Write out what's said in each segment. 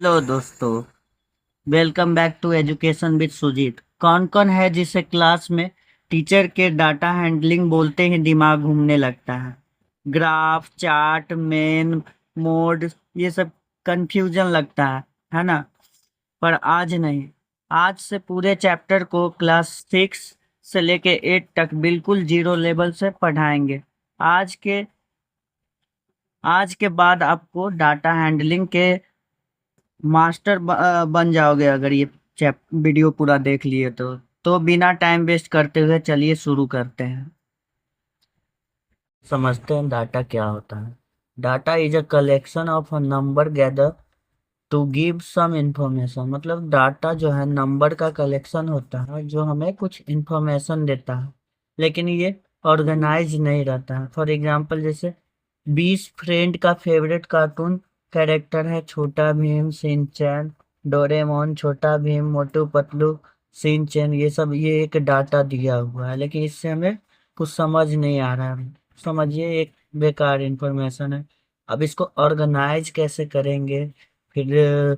Hello दोस्तों। Welcome back to education with Sujeet. कौन कौन है जिसे क्लास में टीचर के डाटा हैंडलिंग बोलते ही दिमाग घूमने लगता है? ग्राफ, चार्ट, मेन, मोड, ये सब कंफ्यूजन लगता है ना? पर आज नहीं। आज से पूरे चैप्टर को क्लास 6 से लेके 8 तक बिल्कुल जीरो लेवल से पढ़ाएंगे। आज के आज के बाद आपको डाटा हैंडलिंग के मास्टर बन जाओगे अगर ये चैप वीडियो पूरा देख लिए तो बिना टाइम वेस्ट करते हुए चलिए शुरू करते हैं। समझते हैं डाटा क्या होता है। Data is a collection of a number gather to give some information. मतलब डाटा जो है नंबर का कलेक्शन होता है जो हमें कुछ इंफॉर्मेशन देता है, लेकिन ये ऑर्गेनाइज नहीं रहता है। फॉर एग्जांपल जैसे 20 फ्रेंड का फेवरेट कार्टून कैरेक्टर है छोटा भीम, शिनचैन, डोरेमोन, छोटा भीम, मोटू पतलू, शिनचैन। ये एक डाटा दिया हुआ है, लेकिन इससे हमें कुछ समझ नहीं आ रहा है। समझिए एक बेकार इंफॉर्मेशन है। अब इसको ऑर्गेनाइज कैसे करेंगे? फिर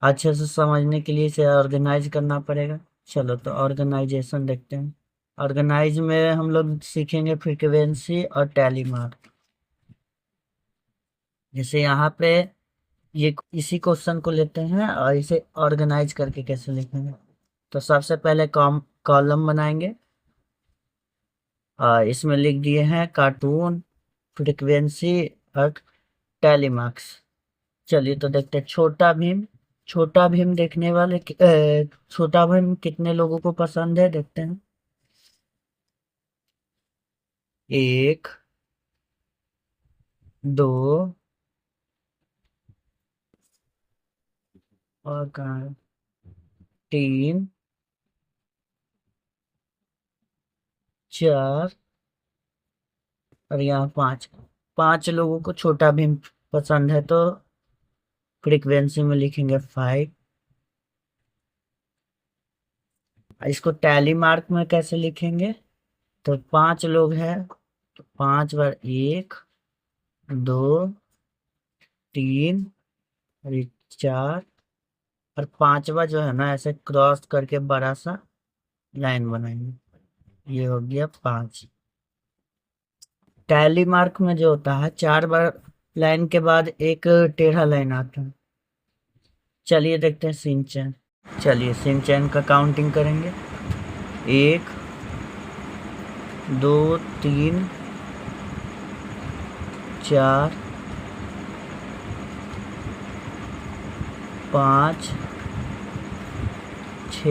अच्छे से समझने के लिए इसे ऑर्गेनाइज करना पड़ेगा। चलो तो ऑर्गेनाइजेशन देखते हैं। ऑर्गेनाइज में हम लोग सीखेंगे फ्रीक्वेंसी और टैली मार्क। जैसे यहाँ पे ये इसी क्वेश्चन को लेते हैं और इसे ऑर्गेनाइज करके कैसे लिखेंगे। तो सबसे पहले कॉलम बनाएंगे और इसमें लिख दिए हैं कार्टून, फ्रीक्वेंसी और टैली मार्क्स। चलिए तो देखते हैं छोटा भीम। छोटा भीम देखने वाले छोटा भीम कितने लोगों को पसंद है देखते हैं। एक, दो, और कहाँ है? तीन, चार, और यहाँ पांच। पांच लोगों को छोटा भीम पसंद है तो फ्रीक्वेंसी में लिखेंगे 5। इसको टैली मार्क में कैसे लिखेंगे? तो पांच लोग हैं तो 5 बार, एक, दो, तीन, और ये चार, और पांचवा जो है ना ऐसे क्रॉस करके बड़ा सा लाइन बनाएंगे। ये हो गया 5। टैली मार्क में जो होता है 4 बार लाइन के बाद एक टेढ़ा लाइन आता है। चलिए देखते हैं सिंचन। चलिए सिंचन का काउंटिंग करेंगे। एक, दो, तीन, चार, पाँच, छ।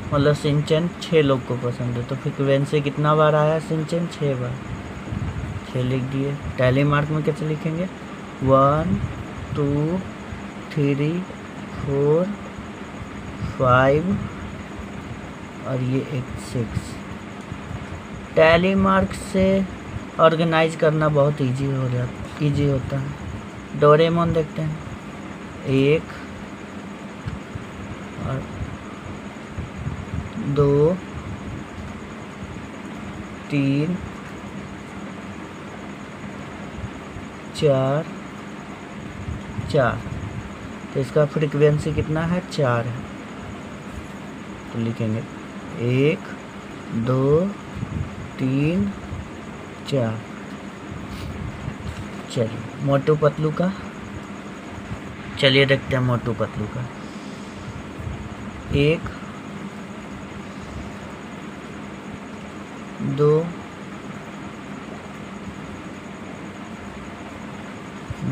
मतलब सिंचन 6 लोग को पसंद है तो फ्रिक्वेंसी कितना बार आया सिंचन? 6 बार। 6 लिख दिए। टैली मार्क में कैसे लिखेंगे? 1, 2, 3, 4, 5, और ये एक 6। टैली मार्क से ऑर्गेनाइज करना बहुत इजी होता है। डोरेमोन देखते हैं। एक, और दो, तीन, चार, चार। तो इसका फ्रीक्वेंसी कितना है? 4 है। तो लिखेंगे 1, 2, 3, 4। चलिए मोटू पतलू का। चलिए देखते हैं मोटू पतलू का। एक, दो,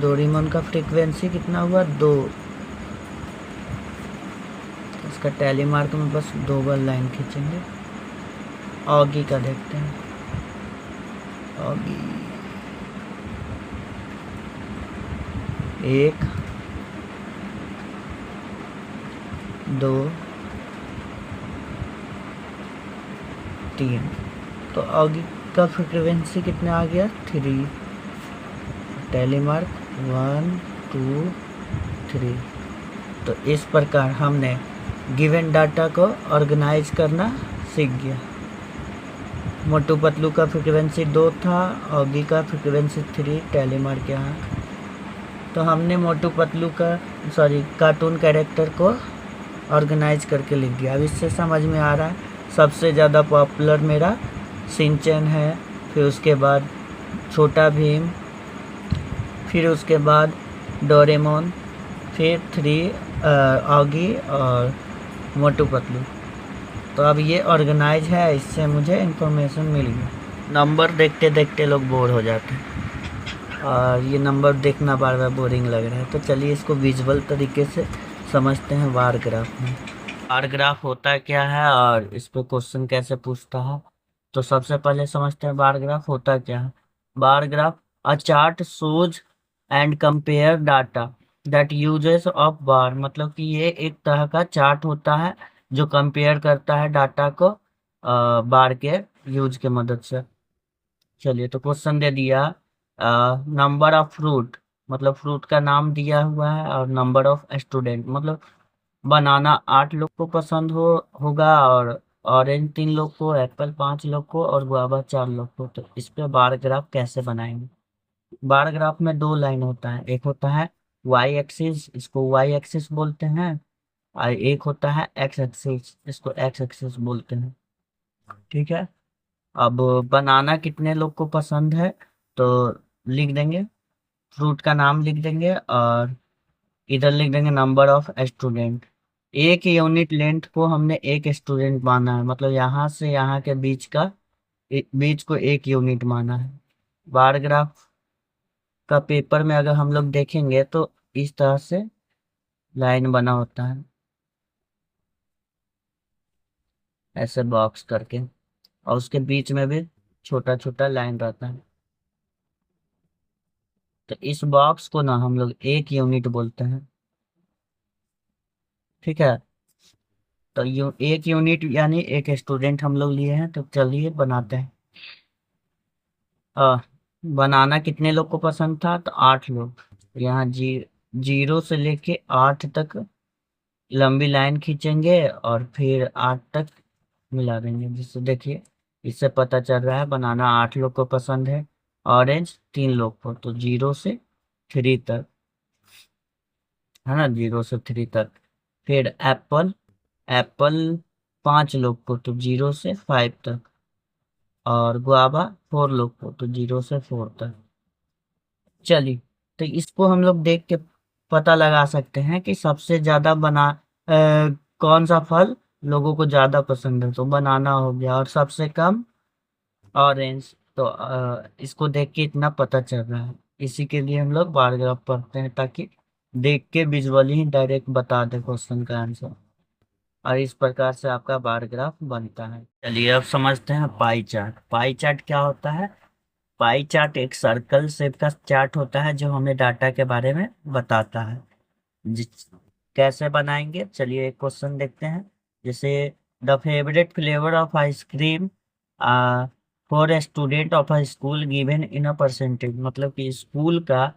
डोरेमोन का फ्रीक्वेंसी कितना हुआ? 2। इसका टैली मार्क में बस 2 बार लाइन खींचेंगे। ऑगी का देखते हैं। ऑगी एक, दो, तीन। तो ऑगी का फ्रीक्वेंसी कितना आ गया? 3। Tally mark 1, 2, 3। तो इस प्रकार हमने गिवन डाटा को ऑर्गेनाइज करना सीख गया। मोटू पतलू का फ्रीक्वेंसी 2 था, ऑगी का फ्रीक्वेंसी 3, टैली मार्क यहाँ तो हमने मोटू पतलू का कार्टून कैरेक्टर को ऑर्गेनाइज करके लिख दिया। अब इससे समझ में आ रहा है सबसे ज़्यादा पॉपुलर मेरा शिनचैन है, फिर उसके बाद छोटा भीम, फिर उसके बाद डोरेमोन, फिर ऑगी और मोटू पतलू। तो अब ये ऑर्गेनाइज है, इससे मुझे इन्फॉर्मेशन मिल गई। नंबर देखते देखते लोग बोर हो जाते हैं और ये नंबर देखना बार बार बोरिंग लग रहा है, तो चलिए इसको विजुअल तरीके से समझते हैं बार ग्राफ में। बार ग्राफ होता क्या है और इस पे क्वेश्चन कैसे पूछता है, तो सबसे पहले समझते हैं बार ग्राफ होता क्या है। Bar graph a chart shows and compare data that uses of बार, मतलब कि ये एक तरह का चार्ट होता है जो कंपेयर करता है डाटा को बार के यूज के मदद से। चलिए, तो क्वेश्चन दे दिया नंबर ऑफ फ्रूट, मतलब फ्रूट का नाम दिया हुआ है, और नंबर ऑफ स्टूडेंट, मतलब बनाना 8 लोग को पसंद होगा, और ऑरेंज 3 लोग को, एप्पल 5 लोग को, और गुआवा 4 लोग को। तो इस पे बार ग्राफ कैसे बनाएंगे। बार ग्राफ में 2 लाइन होता है, एक होता है वाई एक्सिस, इसको वाई एक्सिस बोलते हैं, और एक होता है एक्स एक्सिस, इसको एक्स एक्सिस बोलते हैं। ठीक है। अब बनाना कितने लोग को पसंद है, तो लिख देंगे, फ्रूट का नाम लिख देंगे, और इधर लिख देंगे नंबर ऑफ स्टूडेंट। एक यूनिट लेंथ को हमने एक स्टूडेंट माना है, मतलब यहाँ से यहाँ के बीच को एक यूनिट माना है। बार ग्राफ का पेपर में अगर हम लोग देखेंगे तो इस तरह से लाइन बना होता है, ऐसे बॉक्स करके, और उसके बीच में भी छोटा छोटा लाइन रहता है। तो इस बॉक्स को ना हम लोग एक यूनिट बोलते हैं। ठीक है। तो एक यूनिट यानी एक स्टूडेंट हम लोग लिए हैं, तो चलिए बनाते हैं। आ, बनाना कितने लोग को पसंद था, तो 8 लोग। यहाँ 0 से लेके 8 तक लंबी लाइन खींचेंगे और फिर 8 तक मिला देंगे, जिससे देखिए इससे पता चल रहा है बनाना 8 लोग को पसंद है, ऑरेंज 3 लोग को, तो 0 से 3 तक, है ना, 0 से 3 तक। फिर एप्पल एप्पल 5 लोग को, तो 0 से 5 तक, और गुआवा 4 लोग को, तो 0 से 4 तक। चलिए, तो इसको हम लोग देख के पता लगा सकते हैं कि सबसे ज्यादा कौन सा फल लोगों को ज्यादा पसंद है, तो बनाना हो गया, और सबसे कम ऑरेंज। तो इसको देख के इतना पता चल रहा है, इसी के लिए हम लोग बार ग्राफ पढ़ते हैं, ताकि देख के विजुअली ही डायरेक्ट बता दे क्वेश्चन का आंसर। और इस प्रकार से आपका बार ग्राफ बनता है। चलिए, अब समझते हैं पाई चार्ट। पाई चार्ट क्या होता है। पाई चार्ट एक सर्कल शेप का चार्ट होता है जो हमें डाटा के बारे में बताता है। जिस कैसे बनाएंगे, चलिए एक क्वेश्चन देखते हैं। जैसे the favourite flavour of ice cream for a student of a school given in a percentage, मतलब कि स्कूल का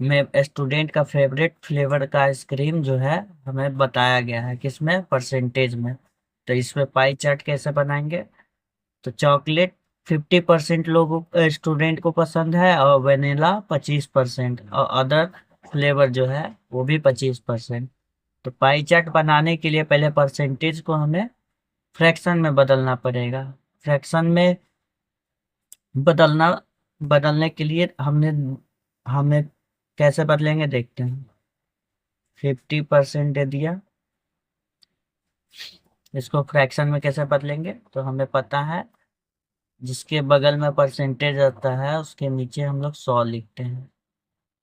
में स्टूडेंट का फेवरेट फ्लेवर का आइसक्रीम जो है हमें बताया गया है, किसमें, परसेंटेज में। तो इसमें पाई चार्ट कैसे बनाएंगे, तो चॉकलेट 50% लोगों स्टूडेंट को पसंद है, और वेनिला 25%, और अदर फ्लेवर जो है वो भी 25%। तो पाई चार्ट बनाने के लिए पहले परसेंटेज को हमें फ्रैक्शन में बदलना पड़ेगा। फ्रैक्शन में बदलना बदलने के लिए हमें कैसे बदलेंगे देखते हैं। 50% दे दिया, इसको फ्रैक्शन में कैसे बदलेंगे, तो हमें पता है जिसके बगल में परसेंटेज आता है उसके नीचे हम लोग 100 लिखते हैं।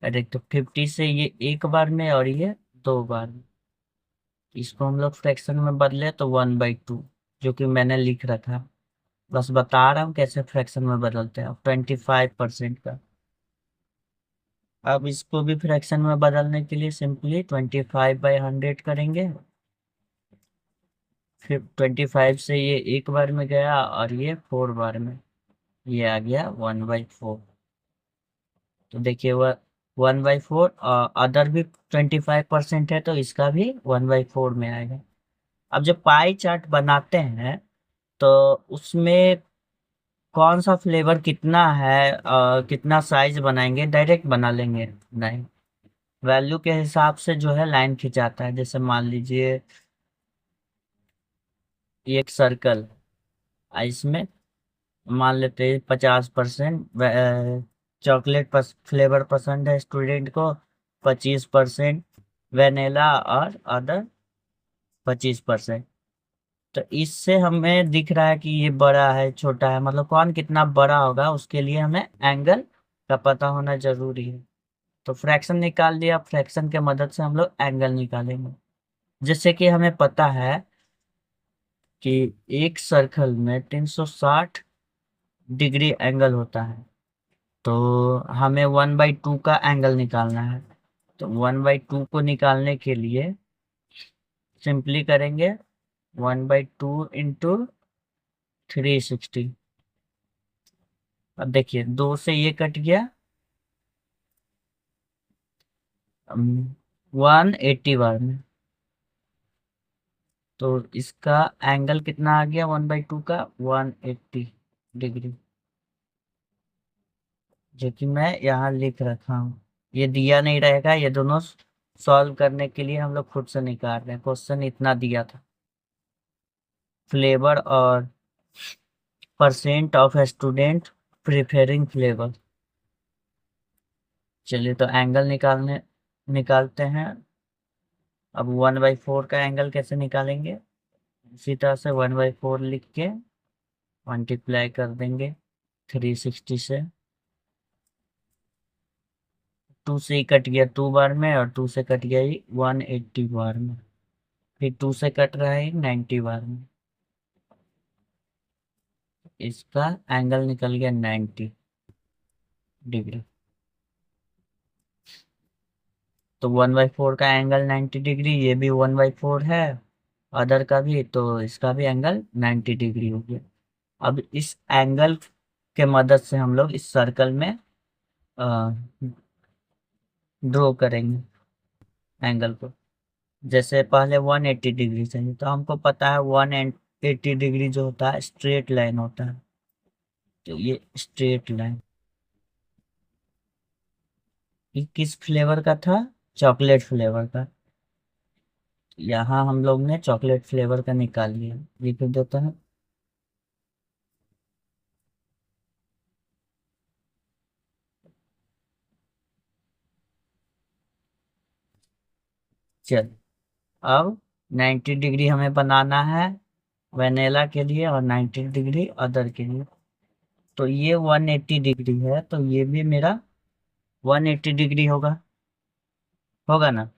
अरे, तो 50 से ये एक बार में और ये 2 बार में, इसको हम लोग फ्रैक्शन में बदले तो 1/2, जो कि मैंने लिख रखा। बस बता रहा हूँ कैसे फ्रैक्शन में बदलते हैं। 25% का, अब इसको भी फ्रैक्शन में बदलने के लिए सिंपली 25/100 करेंगे। फिर 25 से ये एक बार में गया, और ये 4 बार में, ये आ गया 1/4। तो देखिए वह 1/4, अदर भी 25% है, तो इसका भी 1/4 में आएगा। अब जब पाई चार्ट बनाते हैं तो उसमें कौन सा फ्लेवर कितना है, कितना साइज बनाएंगे, डायरेक्ट बना लेंगे? नहीं, वैल्यू के हिसाब से जो है लाइन खिंचाता है। जैसे मान लीजिए ये एक सर्कल, इसमें मान लेते हैं 50% चॉकलेट फ्लेवर पसंद है स्टूडेंट को, 25% वेनेला, और अदर 25%। तो इससे हमें दिख रहा है कि ये बड़ा है छोटा है, मतलब कौन कितना बड़ा होगा उसके लिए हमें एंगल का पता होना जरूरी है। तो फ्रैक्शन निकाल लिया, फ्रैक्शन के मदद से हम लोग एंगल निकालेंगे। जैसे कि हमें पता है कि एक सर्कल में 360 डिग्री एंगल होता है, तो हमें 1/2 का एंगल निकालना है। तो 1/2 को निकालने के लिए सिंपली करेंगे 1/2 इंटू 360। अब देखिए, 2 से ये कट गया, 180 बार में। तो इसका एंगल कितना आ गया 1/2 का? 180 डिग्री, जो कि मैं यहाँ लिख रखा हूँ। ये दिया नहीं रहेगा, ये दोनों सॉल्व करने के लिए हम लोग खुद से निकाल रहे हैं। क्वेश्चन इतना दिया था, फ्लेवर और परसेंट ऑफ स्टूडेंट प्रिफेरिंग फ्लेवर। चलिए, तो एंगल निकालते हैं। अब 1/4 का एंगल कैसे निकालेंगे? इसी तरह से 1/4 लिख के मल्टीप्लाई कर देंगे 360 से। 2 से ही कट गया 2 बार में, और 2 से कट गया ही 180 बार में। फिर 2 से कट रहा है 90 बार में। इसका एंगल निकल गया 90 डिग्री। तो 1/4 का एंगल 90 डिग्री, ये भी 1/4 है अदर का भी, तो इसका भी एंगल 90 डिग्री हो गया। अब इस एंगल के मदद से हम लोग इस सर्कल में ड्रॉ करेंगे एंगल को। जैसे पहले 180 डिग्री चाहिए, तो हमको पता है 180 डिग्री जो होता है स्ट्रेट लाइन होता है। तो ये स्ट्रेट लाइन, ये किस फ्लेवर का था? चॉकलेट फ्लेवर का। यहाँ हम लोग ने चॉकलेट फ्लेवर का निकाल लिया, लिख देता है। चल, अब 90 डिग्री हमें बनाना है वेनेला के लिए, और 90 डिग्री अदर के लिए। तो ये 180 डिग्री है, तो ये भी मेरा 180 डिग्री होगा, होगा ना?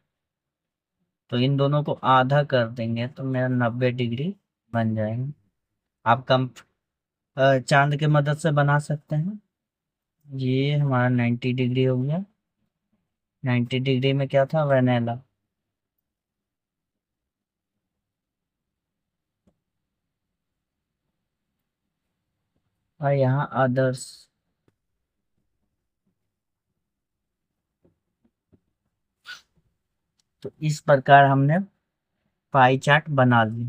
तो इन दोनों को आधा कर देंगे तो मेरा 90 डिग्री बन जाएगा। आप कम चांद के मदद से बना सकते हैं। ये हमारा 90 डिग्री हो गया। 90 डिग्री में क्या था? वेनेला। और यहाँ अदर्स। तो इस प्रकार हमने पाई चार्ट बना ली।